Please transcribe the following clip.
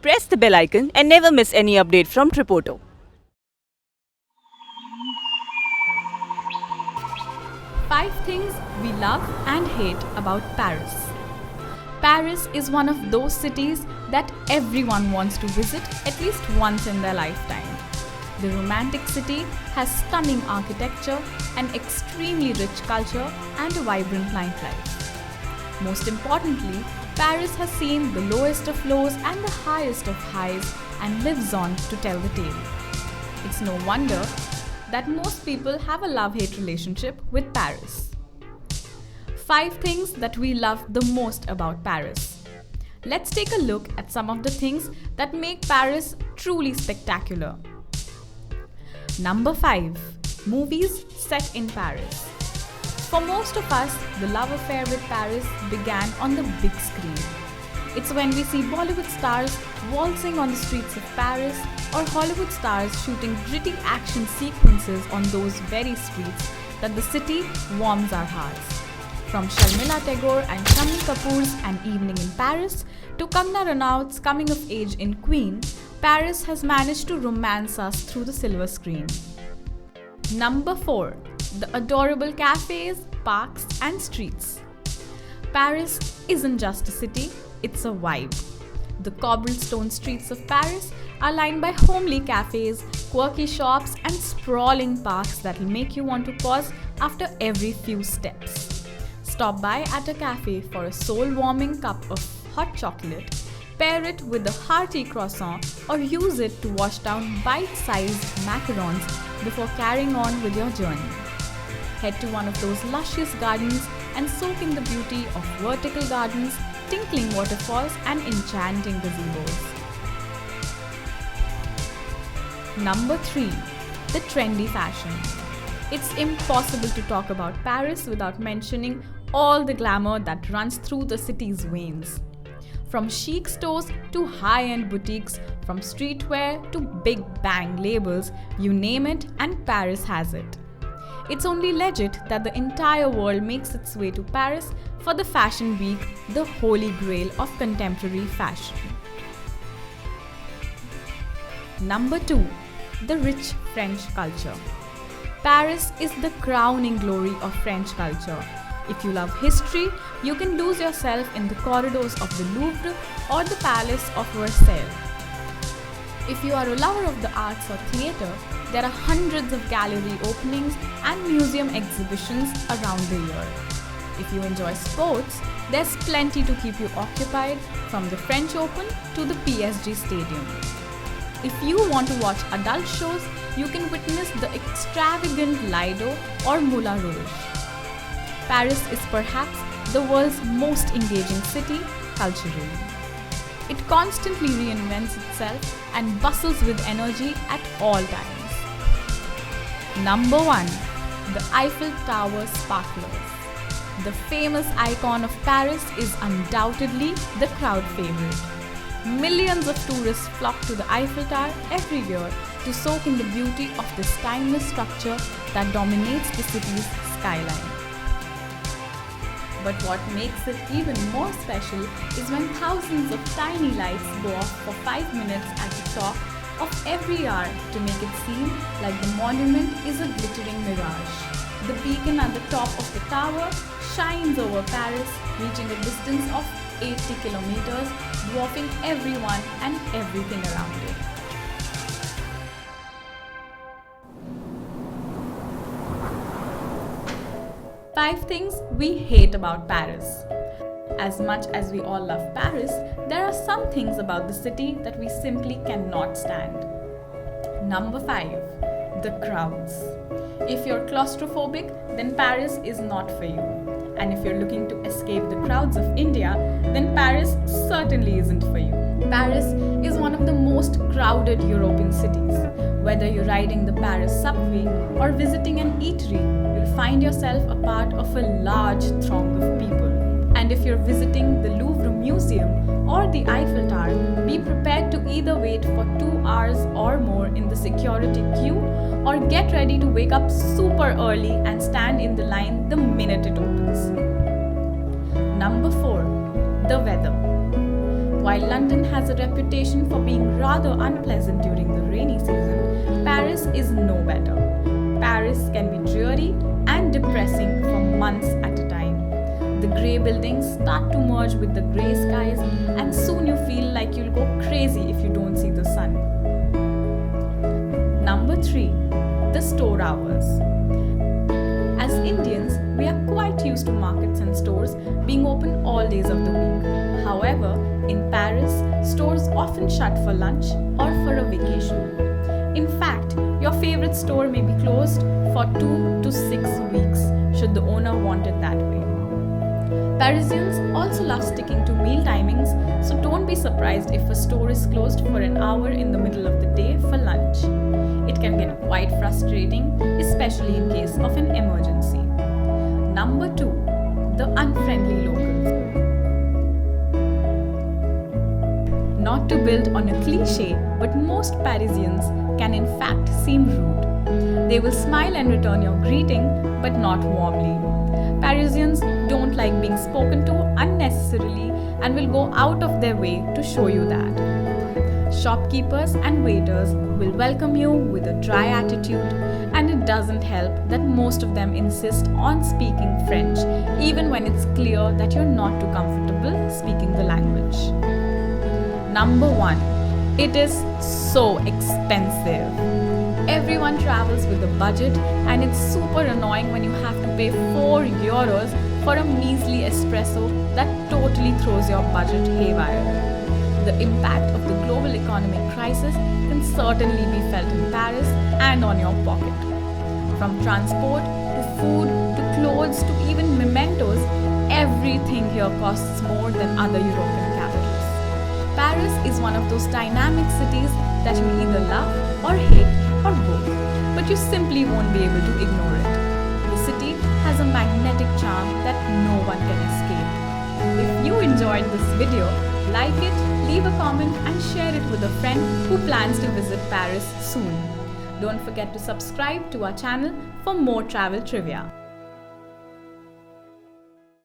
Press the bell icon and never miss any update from Tripoto. Five things we love and hate about Paris. Paris is one of those cities that everyone wants to visit at least once in their lifetime. The romantic city has stunning architecture, an extremely rich culture, and a vibrant nightlife. Most importantly, Paris has seen the lowest of lows and the highest of highs and lives on to tell the tale. It's no wonder that most people have a love-hate relationship with Paris. 5 things that we love the most about Paris. Let's take a look at some of the things that make Paris truly spectacular. Number 5. Movies set in Paris. For most of us, the love affair with Paris began on the big screen. It's when we see Bollywood stars waltzing on the streets of Paris or Hollywood stars shooting gritty action sequences on those very streets that the city warms our hearts. From Sharmila Tagore and Shami Kapoor's An Evening in Paris to Kangana Ranaut's coming of age in Queen, Paris has managed to romance us through the silver screen. Number 4. The adorable cafes, parks and streets. Paris isn't just a city, it's a vibe. The cobblestone streets of Paris are lined by homely cafes, quirky shops and sprawling parks that will make you want to pause after every few steps. Stop by at a cafe for a soul-warming cup of hot chocolate, pair it with a hearty croissant or use it to wash down bite-sized macarons before carrying on with your journey. Head to one of those luscious gardens and soak in the beauty of vertical gardens, tinkling waterfalls and enchanting gazebos. Number 3. The trendy fashion. It's impossible to talk about Paris without mentioning all the glamour that runs through the city's veins. From chic stores to high-end boutiques, from streetwear to big bang labels, you name it and Paris has it. It's only legit that the entire world makes its way to Paris for the Fashion Week, the holy grail of contemporary fashion. Number 2. The rich French culture. Paris is the crowning glory of French culture. If you love history, you can lose yourself in the corridors of the Louvre or the Palace of Versailles. If you are a lover of the arts or theatre, there are hundreds of gallery openings and museum exhibitions around the year. If you enjoy sports, there's plenty to keep you occupied, from the French Open to the PSG Stadium. If you want to watch adult shows, you can witness the extravagant Lido or Moulin Rouge. Paris is perhaps the world's most engaging city culturally. It constantly reinvents itself and bustles with energy at all times. Number 1. The Eiffel Tower sparklers. The famous icon of Paris is undoubtedly the crowd favorite. Millions of tourists flock to the Eiffel Tower every year to soak in the beauty of this timeless structure that dominates the city's skyline. But what makes it even more special is when thousands of tiny lights go off for 5 minutes at the top of every hour to make it seem like the monument is a glittering mirage. The beacon at the top of the tower shines over Paris, reaching a distance of 80 kilometers, dwarfing everyone and everything around it. Five things we hate about Paris. As much as we all love Paris, there are some things about the city that we simply cannot stand. Number 5. The crowds. If you're claustrophobic, then Paris is not for you. And if you're looking to escape the crowds of India, then Paris certainly isn't for you. Paris is one of the most crowded European cities. Whether you're riding the Paris subway or visiting an eatery, you'll find yourself a part of a large throng of people. And if you're visiting the Louvre Museum or the Eiffel Tower, be prepared to either wait for 2 hours or more in the security queue or get ready to wake up super early and stand in the line the minute it opens. Number 4. The weather. While London has a reputation for being rather unpleasant during the rainy season, Paris is no better. Paris can be dreary and depressing for months at a time. The grey buildings start to merge with the grey skies, and soon you feel like you'll go crazy if you don't see the sun. Number 3. The store hours. As Indians, we are quite used to markets and stores being open all days of the week. However, in Paris, stores often shut for lunch or for a vacation. In fact, your favorite store may be closed for 2 to 6 weeks should the owner want it that way. Parisians also love sticking to meal timings, so don't be surprised if a store is closed for an hour in the middle of the day for lunch. It can get quite frustrating, especially in case of an emergency. Number 2. The unfriendly locals. Not to build on a cliche, but most Parisians can in fact seem rude. They will smile and return your greeting, but not warmly. Parisians don't like being spoken to unnecessarily and will go out of their way to show you that. Shopkeepers and waiters will welcome you with a dry attitude, and it doesn't help that most of them insist on speaking French, even when it's clear that you're not too comfortable speaking the language. Number 1. It is so expensive. Everyone travels with a budget, and it's super annoying when you have to pay 4 euros for a measly espresso that totally throws your budget haywire. The impact of the global economic crisis can certainly be felt in Paris and on your pocket. From transport to food to clothes to even mementos, everything here costs more than other European capitals. Paris is one of those dynamic cities that you either love or hate or both, but you simply won't be able to ignore it. The city has a magnetic charm that no one can escape. If you enjoyed this video, like it, leave a comment and share it with a friend who plans to visit Paris soon. Don't forget to subscribe to our channel for more travel trivia.